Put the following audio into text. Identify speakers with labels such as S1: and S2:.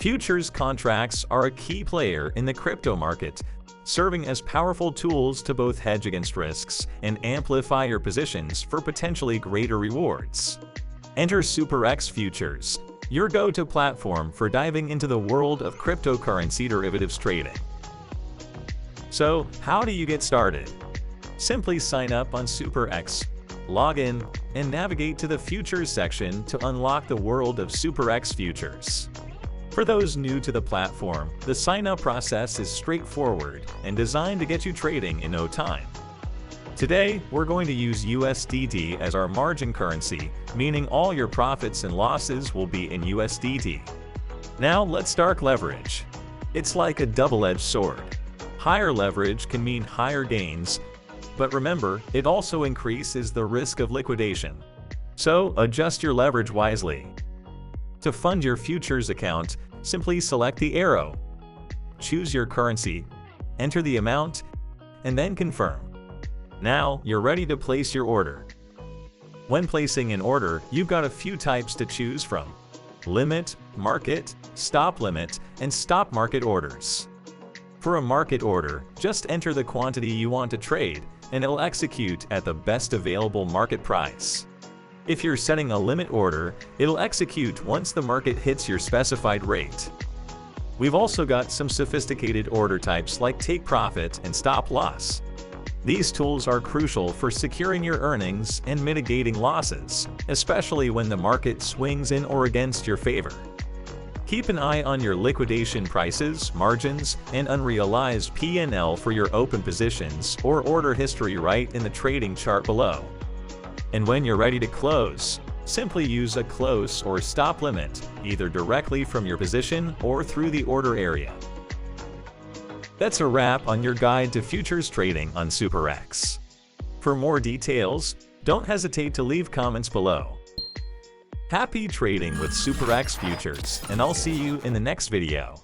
S1: Futures contracts are a key player in the crypto market, serving as powerful tools to both hedge against risks and amplify your positions for potentially greater rewards. Enter SuperEx Futures, your go-to platform for diving into the world of cryptocurrency derivatives trading. So, how do you get started? Simply sign up on SuperEx, log in, and navigate to the Futures section to unlock the world of SuperEx Futures. For those new to the platform, the sign-up process is straightforward and designed to get you trading in no time. Today, we're going to use USDT as our margin currency, meaning all your profits and losses will be in USDT. Now let's start leverage. It's like a double-edged sword. Higher leverage can mean higher gains, but remember, it also increases the risk of liquidation. So adjust your leverage wisely. To fund your futures account, simply select the arrow, choose your currency, enter the amount, and then confirm. Now you're ready to place your order. When placing an order, you've got a few types to choose from: limit, market, stop limit, and stop market orders. For a market order, just enter the quantity you want to trade, and it'll execute at the best available market price. If you're setting a limit order, it'll execute once the market hits your specified rate. We've also got some sophisticated order types like take profit and stop loss. These tools are crucial for securing your earnings and mitigating losses, especially when the market swings in or against your favor. Keep an eye on your liquidation prices, margins, and unrealized P&L for your open positions or order history right in the trading chart below. And when you're ready to close, simply use a close or stop limit, either directly from your position or through the order area. That's a wrap on your guide to futures trading on SuperEx. For more details, don't hesitate to leave comments below. Happy trading with SuperEx Futures, and I'll see you in the next video.